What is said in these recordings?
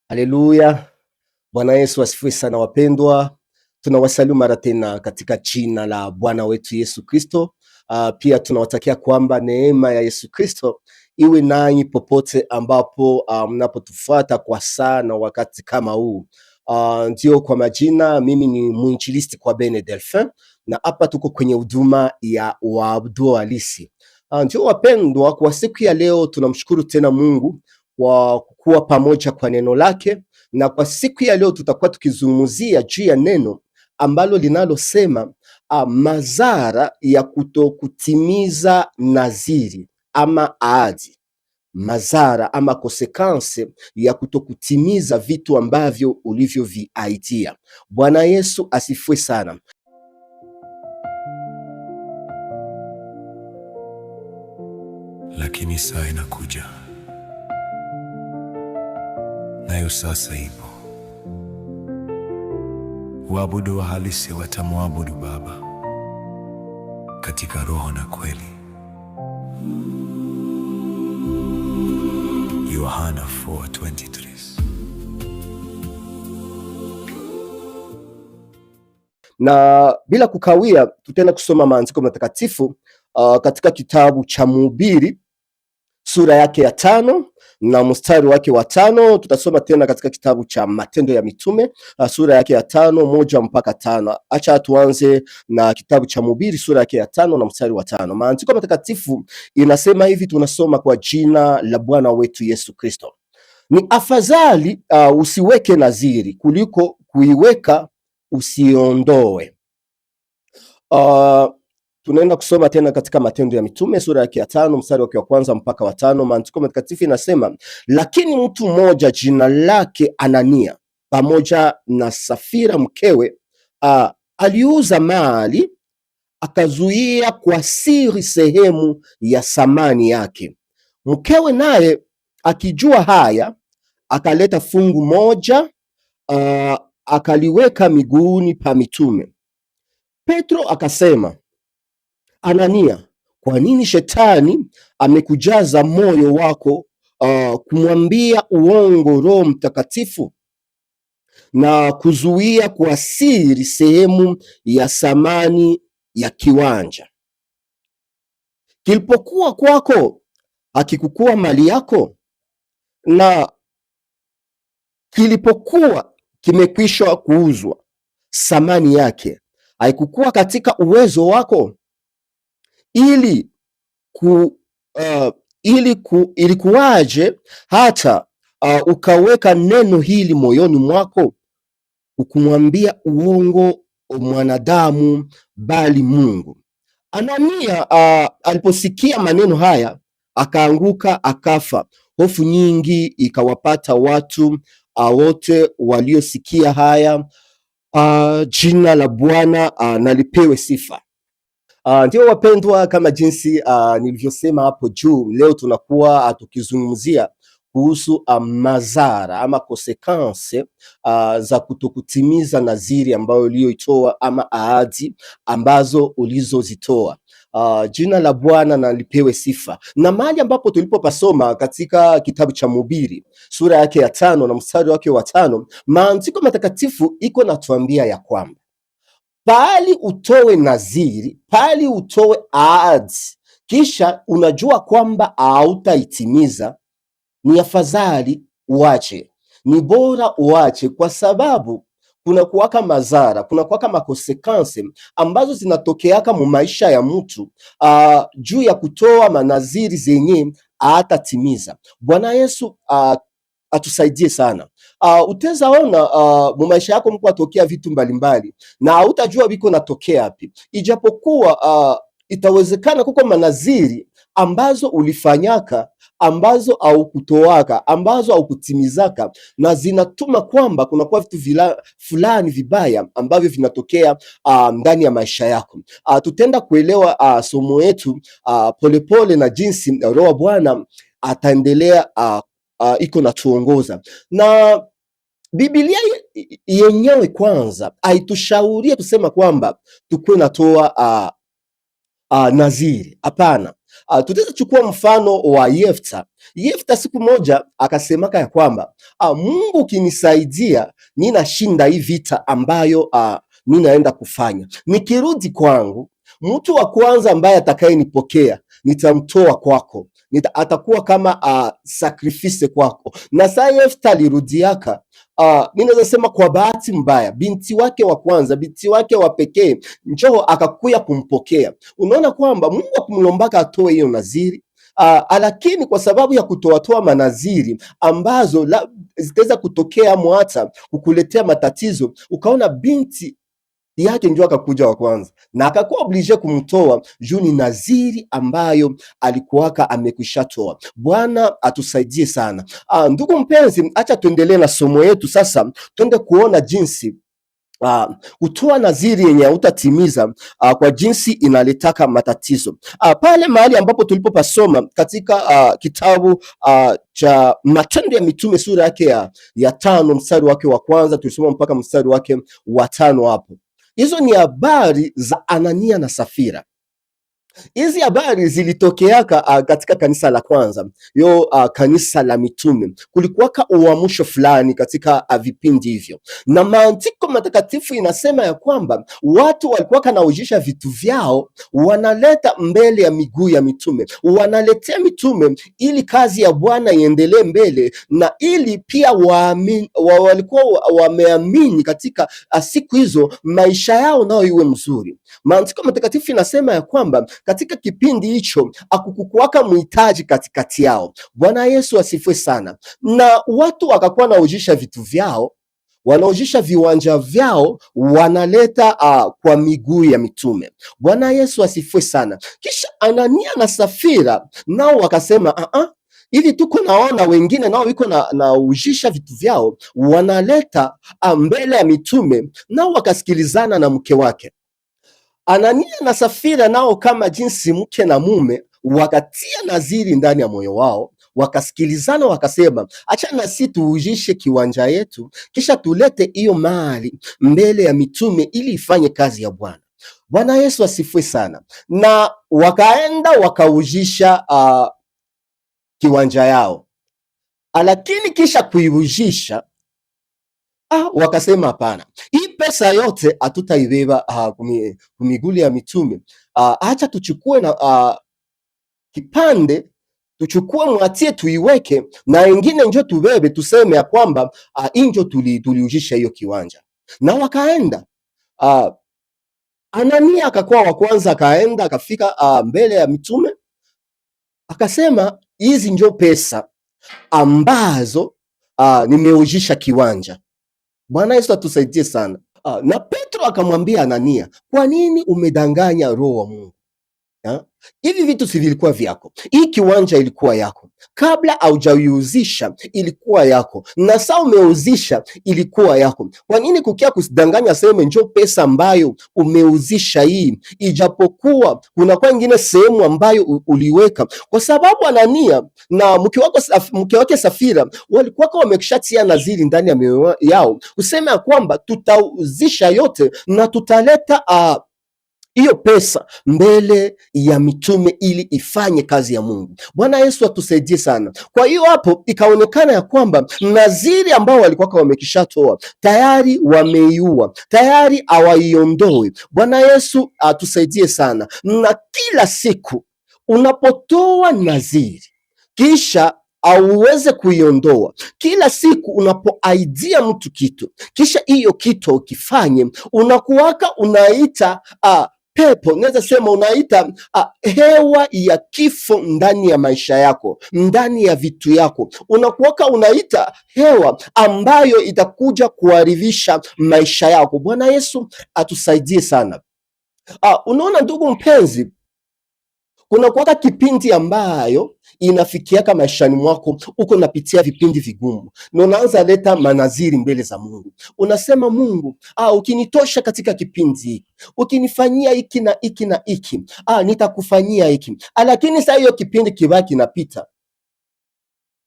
Haleluya. Bwana Yesu asifiwe sana wapendwa. Tunawasalimu mara tena katika jina la Bwana wetu Yesu Kristo. Pia tunawatakia kwamba neema ya Yesu Kristo iwe nanyi popote ambapo mnapotufuata kwa saa na wakati kama huu. Ndio, kwa majina mimi ni mwinjilisti kwa Bene Delphin na hapa tuko kwenye huduma ya waabudu halisi. Ndio wapendwa, kwa siku ya leo tunamshukuru tena Mungu kwa kuwa pamoja kwa neno lake, na kwa siku ya leo tutakuwa tukizungumzia juu ya neno ambalo linalosema madhara ya kutokutimiza nadhiri ama ahadi. Madhara ama consequence ya kutokutimiza vitu ambavyo ulivyoviahidia. Bwana Yesu asifiwe sana. Lakini saa inakuja, nayo sasa ipo, waabudu wa halisi watamwabudu Baba katika roho na kweli. Yohana 4:23. Na bila kukawia tutaenda kusoma maandiko matakatifu katika kitabu cha Mhubiri sura yake ya 5 na mstari wake wa 5. Tutasoma tena katika kitabu cha Matendo ya Mitume sura yake ya 5 mpaka 5. Acha tuanze na kitabu cha Mhubiri sura yake ya 5 na mstari wa 5. Maandiko matakatifu inasema hivi, tunasoma kwa jina la Bwana wetu Yesu Kristo. Ni afadhali usiweke nadhiri kuliko kuiweka usiondoe. Tunaenda kusoma tena katika Matendo ya Mitume sura yake ya 5 mstari wake wa 1 mpaka wa 5. Maandiko matakatifu inasema, lakini mtu mmoja jina lake Anania pamoja na Safira mkewe aliuza mali, akazuia kwa siri sehemu ya thamani yake. Mkewe naye akijua haya, akaleta fungu moja akaliweka miguuni pa mitume. Petro akasema, Anania, kwa nini shetani amekujaza moyo wako kumwambia uongo Roho Mtakatifu na kuzuia kwa siri sehemu ya thamani ya kiwanja? Kilipokuwa kwako hakikukuwa mali yako, na kilipokuwa kimekwisha kuuzwa thamani yake haikukuwa katika uwezo wako? Ilikuwaje hata ukaweka neno hili moyoni mwako, ukumwambia uongo mwanadamu bali Mungu? Anania aliposikia maneno haya akaanguka akafa. Hofu nyingi ikawapata watu wote waliosikia haya. Jina la Bwana nalipewe sifa. Ndio wapendwa, kama jinsi nilivyosema hapo juu, leo tunakuwa tukizungumzia kuhusu madhara ama consequence za kutokutimiza nadhiri ambayo uliyoitoa ama ahadi ambazo ulizozitoa. Jina la Bwana na lipewe sifa. Na mahali ambapo tulipopasoma katika kitabu cha Mhubiri sura yake ya 5 na mstari wake wa 5, maandiko matakatifu iko natuambia ya kwamba pali utoe nadhiri, pali utoe ahadi, kisha unajua kwamba hautaitimiza, ni afadhali uache, ni bora uache, kwa sababu kuna kuwaka madhara, kuna kuwaka makonsekansi ambazo zinatokeaka mu maisha ya mtu juu ya kutoa manadhiri zenye hatatimiza. Bwana Yesu atusaidie sana. Utaweza ona mu maisha yako mko atokea vitu mbalimbali na hautajua biko natokea wapi, ijapokuwa itawezekana kuko manadhiri ambazo ulifanyaka, ambazo haukutoaka, ambazo haukutimizaka, na zinatuma kwamba kunakuwa vitu fulani vibaya ambavyo vinatokea ndani ya maisha yako. Tutenda kuelewa somo yetu polepole na jinsi Roho Bwana ataendelea iko na tuongoza. Na Biblia yenyewe kwanza haitushaurie kusema kwamba tukue natoa nadhiri. Hapana. Tutaweza chukua mfano wa Yefta. Yefta siku moja akasemaka ya kwamba Mungu ukinisaidia ninashinda hii vita ambayo ninaenda kufanya, nikirudi kwangu mtu wa kwanza ambaye atakayenipokea nitamtoa kwako, atakuwa kama sacrifice kwako. Na saa Yefta alirudiaka, ninaweza sema kwa bahati mbaya, binti wake wa kwanza, binti wake wa pekee njoo akakuya kumpokea. Unaona kwamba Mungu akumlombaka atoe hiyo naziri, lakini kwa sababu ya kutoatoa manaziri ambazo zitaweza kutokea hata kukuletea matatizo, ukaona binti yake ndio akakuja wa kwanza na akakuwa oblige kumtoa juu ni naziri ambayo alikuwaka amekwishatoa. Bwana atusaidie sana. Ndugu mpenzi, acha tuendelee na somo yetu sasa, twende kuona jinsi kutoa naziri yenye hautatimiza kwa jinsi inaletaka matatizo. Pale mahali ambapo tulipopasoma katika kitabu cha Matendo ya Mitume sura yake ya 5 mstari wake wa kwanza, tulisoma mpaka mstari wake wa 5 hapo. Hizo ni habari za Anania na Safira. Hizi habari zilitokeaka katika kanisa la kwanza, kanisa la mitume. Kulikuwaka uamsho fulani katika vipindi hivyo, na maandiko matakatifu inasema ya kwamba watu walikuwaka naujisha vitu vyao, wanaleta mbele ya miguu ya mitume, wanaletea mitume ili kazi ya Bwana iendelee mbele, na ili pia walikuwa wameamini katika siku hizo maisha yao nao iwe mzuri. Maandiko matakatifu inasema ya kwamba katika kipindi hicho akukukuwaka muhitaji katikati yao. Bwana Yesu asifiwe sana. Na watu wakakuwa naujisha vitu vyao, wanaujisha viwanja vyao, wanaleta kwa miguu ya mitume. Bwana Yesu asifiwe sana. Kisha Anania na Safira nao wakasema hivi tuko naona wengine nao wiko na ujisha vitu vyao, wanaleta mbele ya mitume, nao wakasikilizana na mke wake. Anania na Safira nao kama jinsi mke na mume wakatia naziri ndani ya moyo wao, wakasikilizana, wakasema acha na sisi tuujishe kiwanja yetu, kisha tulete hiyo mali mbele ya mitume ili ifanye kazi ya Bwana. Bwana Yesu asifiwe sana. Na wakaenda wakaujisha kiwanja yao, lakini kisha kuiujisha wakasema hapana, hii pesa yote hatutaibeba kumiguli ya mitume. Acha tuchukue na kipande, tuchukue mwatie tuiweke, na wengine njo tubebe, tuseme ya kwamba injo tuliujisha hiyo kiwanja. Na wakaenda. Anania akakuwa wa kwanza, akaenda akafika mbele ya mitume, akasema hizi njo pesa ambazo nimeujisha kiwanja. Bwana Yesu atusaidie sana. Na Petro akamwambia Anania, kwa nini umedanganya Roho wa Mungu? Hivi vitu si vilikuwa vyako? Hii kiwanja ilikuwa yako kabla haujaiuzisha, ilikuwa yako, na sasa umeuzisha, ilikuwa yako. Kwa nini kukia kusidanganya sema njoo pesa ambayo umeuzisha hii, ijapokuwa kuna kwa nyingine sehemu ambayo uliweka? Kwa sababu Anania na mke wake Safira walikuwa wamekishatia naziri ndani ya mioyo yao, useme ya kwamba tutauzisha yote na tutaleta hiyo pesa mbele ya mitume ili ifanye kazi ya Mungu. Bwana Yesu atusaidie sana. Kwa hiyo hapo ikaonekana ya kwamba naziri ambao walikuwa wamekishatoa tayari wameiua, tayari hawaiondoe. Bwana Yesu atusaidie sana. Na kila siku unapotoa naziri kisha auweze kuiondoa, kila siku unapoaidia mtu kitu kisha hiyo kitu ukifanye, unakuwaka unaita pepo, naweza sema unaita hewa ya kifo ndani ya maisha yako, ndani ya vitu yako. Unakuwaka unaita hewa ambayo itakuja kuharibisha maisha yako. Bwana Yesu atusaidie sana. Unaona ndugu mpenzi, kuna kuwaka kipindi ambayo inafikiaka maishani mwako, uko napitia vipindi vigumu, na unaanza leta manaziri mbele za Mungu. Unasema Mungu, ukinitosha katika kipindi hiki, ukinifanyia hiki na hiki na hiki, nitakufanyia hiki. Lakini sasa hiyo kipindi kibaki napita,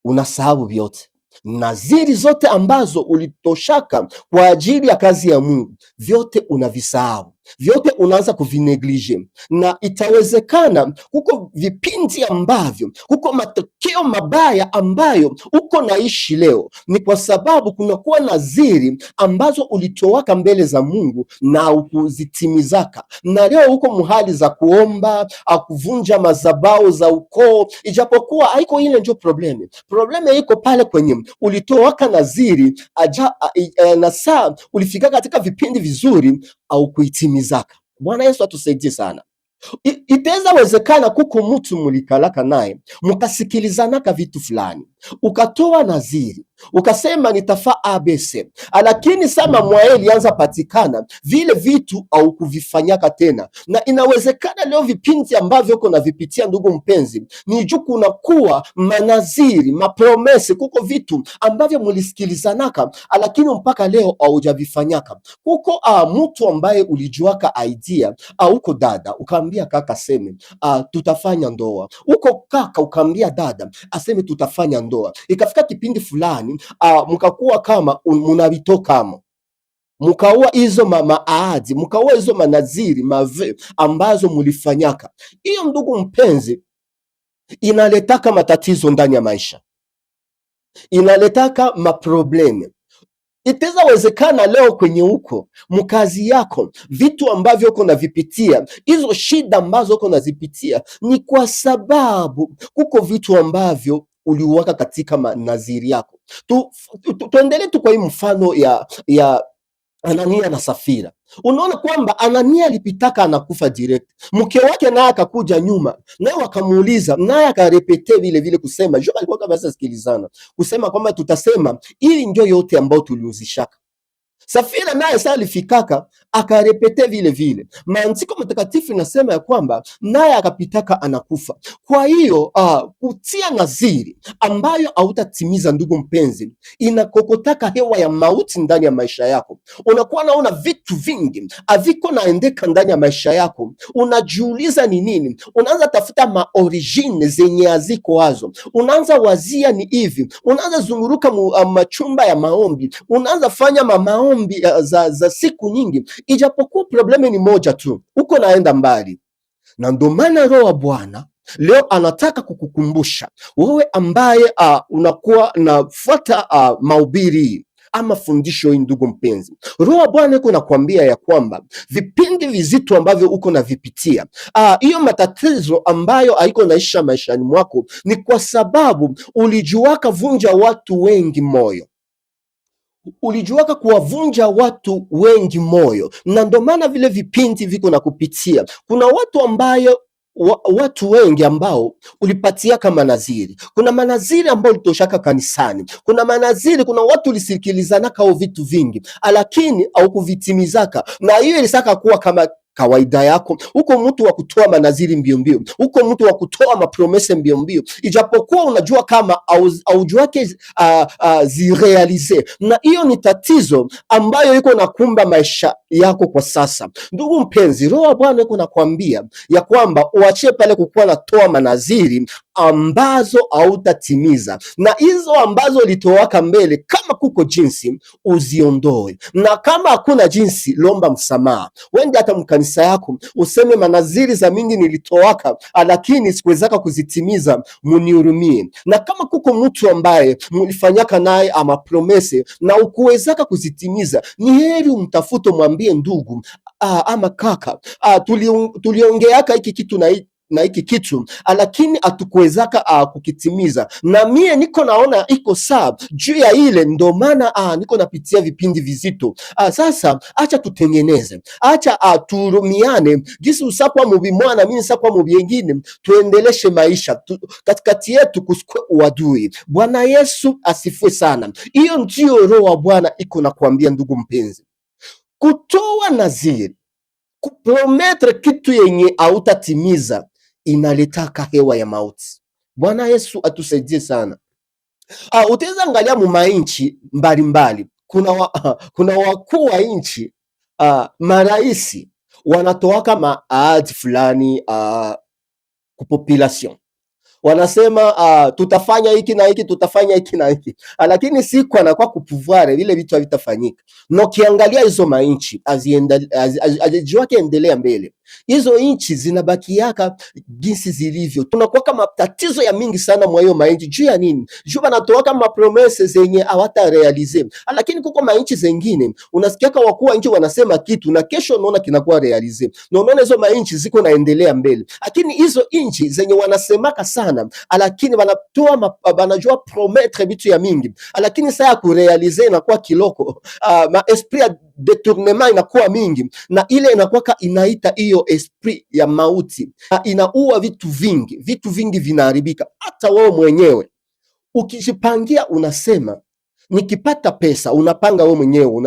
unasahau vyote. Naziri zote ambazo ulitoshaka kwa ajili ya kazi ya Mungu, vyote unavisahau. vyote unaanza kuvineglige, na itawezekana kuko vipindi ambavyo kuko matokeo mabaya ambayo uko naishi leo, ni kwa sababu kunakuwa nadhiri ambazo ulitowaka mbele za Mungu na ukuzitimizaka, na leo uko muhali za kuomba akuvunja madhabahu za ukoo, ijapokuwa haiko ile ndio probleme. Probleme iko pale kwenye ulitowaka nadhiri na saa ulifika katika vipindi vizuri au kuitimizaka. Bwana Yesu atusaidie sana. Itaweza wezekana kuko mtu mulikalaka naye mukasikilizanaka vitu fulani, ukatoa naziri ukasema nitafaa ABC, lakini sama mwae ilianza patikana vile vitu au kuvifanyaka tena, na inawezekana leo vipindi ambavyo uko navipitia, ndugu mpenzi, ni juu kunakuwa manaziri mapromese, kuko vitu ambavyo mulisikilizanaka lakini mpaka leo haujavifanyaka. Kuko mtu ambaye ulijuaka idea uko dada ukaambia kaka seme tutafanya ndoa, uko kaka ukaambia dada aseme tutafanya ndoa, ikafika kipindi fulani mkakuwa kama munavitokamo, mukaua hizo maahadi, mukaua hizo manaziri mave ambazo mulifanyaka. Hiyo ndugu mpenzi, inaletaka matatizo ndani ya maisha, inaletaka maprobleme. Itaweza wezekana leo kwenye uko mkazi yako, vitu ambavyo uko navipitia, hizo shida ambazo uko nazipitia ni kwa sababu kuko vitu ambavyo uliwaka katika manaziri yako. Tuendelee tu kwa hii mfano ya Anania na Safira. Unaona kwamba Anania alipitaka anakufa direct, mke wake naye akakuja nyuma, naye wakamuuliza, naye akarepete vile vile kusema jo, alikuwa kama sasa sikilizana kusema kwamba tutasema ili ndio yote ambayo tuliuzishaka. Safira naye sasa alifikaka akarepete vile vile. Maandiko matakatifu inasema ya kwamba naye akapitaka anakufa. Kwa hiyo kutia naziri ambayo hautatimiza, ndugu mpenzi, inakokotaka hewa ya mauti ndani ya maisha yako. Unakuwa naona vitu vingi haviko naendeka ndani ya maisha yako, unajiuliza ni nini, unaanza tafuta maorigine zenye haziko hazo, unaanza wazia ni hivi, unaanza zunguruka machumba ya maombi, unaanza fanya maombi za siku nyingi, ijapokuwa probleme ni moja tu, uko naenda mbali. Na ndio maana Roho wa Bwana leo anataka kukukumbusha wewe ambaye unakuwa nafuata mahubiri ama fundisho hii, ndugu mpenzi, Roho wa Bwana yuko nakwambia ya kwamba vipindi vizito ambavyo uko navipitia, hiyo matatizo ambayo haiko naisha maishani mwako, ni kwa sababu ulijuaka vunja watu wengi moyo, ulijuaka kuwavunja watu wengi moyo, na ndio maana vile vipindi viko na kupitia. Kuna watu ambayo watu wengi ambao ulipatia kama manaziri, kuna manaziri ambao ulitoshaka kanisani, kuna manaziri, kuna watu ulisikilizanaka au vitu vingi, lakini au kuvitimizaka, na hiyo ilisaka kuwa kama kawaida yako. Uko mtu wa kutoa manaziri mbio mbio, uko mtu wa kutoa mapromese mbio mbio, ijapokuwa unajua kama aujuake zirealize, na hiyo ni tatizo ambayo iko nakumba maisha yako kwa sasa. Ndugu mpenzi, Roho wa Bwana iko nakwambia ya kwamba uachie pale kukuwa natoa manaziri ambazo hautatimiza, na hizo ambazo ulitowaka mbele, kama kuko jinsi uziondoe, na kama hakuna jinsi lomba msamaha. Wende hata mkanisa yako useme manaziri za mingi nilitowaka, lakini sikuwezaka kuzitimiza, munihurumie. Na kama kuko mtu ambaye mulifanyaka naye ama promese na ukuwezaka kuzitimiza, ni heri umtafute, mwambie ndugu ama kaka, tuliongeaka hiki kitu na hiki kitu, lakini hatukuwezaka kukitimiza, na mie niko naona iko sawa juu ya ile, ndo maana niko napitia vipindi vizito. Sasa acha tutengeneze, acha tuhurumiane, jinsi usakwa mubi mwana mimi sakwa mubi wengine, tuendeleshe maisha katikati yetu, kusikwe uadui. Bwana Yesu asifue sana. Hiyo ndio Roho wa Bwana iko nakwambia, ndugu mpenzi, kutoa naziri, kuprometre kitu yenye hautatimiza inaletaka hewa ya mauti. Bwana Yesu atusaidie sana. Utaweza angalia mu mainchi mbalimbali, kuna wakuu wa inchi, maraisi wanatoaka maahadi fulani ku population, wanasema tutafanya hiki na hiki, tutafanya hiki na hiki, lakini siku anakuwa kupuvware vile vitu havitafanyika. Na ukiangalia hizo mainchi azijiwake endelea mbele, hizo inchi zinabakiaka jinsi zilivyo. Tunakuwa kama tatizo ya mingi sana mwa hiyo mainchi. Juu ya nini? Juu banatoa kama promese zenye hawata realize, lakini kuko mainchi zengine unasikiaka wakuu wa nchi wanasema kitu na kesho unaona kinakuwa realize, na unaona hizo mainchi ziko naendelea mbele. Lakini hizo inchi zenye wanasemaka sana, lakini wanatoa banajua promettre vitu ya mingi, lakini saa ya kurealize inakuwa kiloko. Ma esprit ya detournement inakuwa mingi, na ile inakuwa inaita hiyo esprit ya mauti, inaua vitu vingi vinaharibika. Hata wewe mwenyewe ukijipangia, unasema nikipata pesa, unapanga wewe mwenyewe,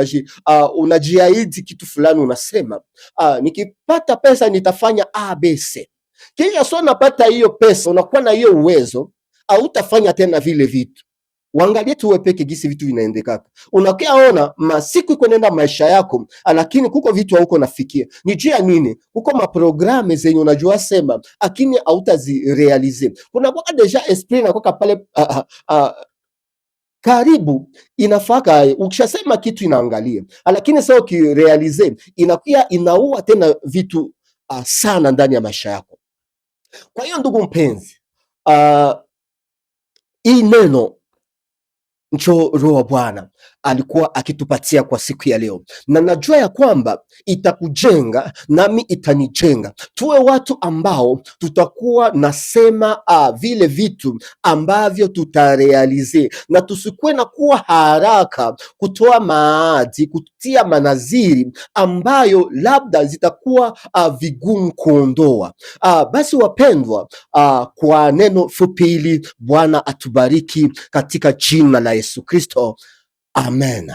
unajiahidi kitu fulani, unasema nikipata pesa nitafanya ABC. Kisha sio unapata hiyo pesa, unakuwa na hiyo uwezo, hautafanya tena vile vitu. Uangalie tu wewe peke gisi vitu vinaendeka. Unakiaona masiku iko nenda maisha yako, lakini kuko vitu hauko nafikia. Ni juu ya nini? Kuko maprogramme zenye unajua sema, lakini hautazirealize. Kuna kwa deja esprit na kwa pale karibu inafaka. Ukishasema kitu inaangalia, lakini sasa ukirealize inakuwa inaua tena vitu sana ndani ya maisha yako. Kwa hiyo ndugu mpenzi, hii neno ncho Roho wa Bwana alikuwa akitupatia kwa siku ya leo, na najua ya kwamba itakujenga nami itanijenga. Tuwe watu ambao tutakuwa nasema vile vitu ambavyo tutarealize, na tusikuwe na kuwa haraka kutoa maadi, kutia manaziri ambayo labda zitakuwa vigumu kuondoa. Basi wapendwa, kwa neno fupi hili, Bwana atubariki katika jina la Yesu Kristo. Amen.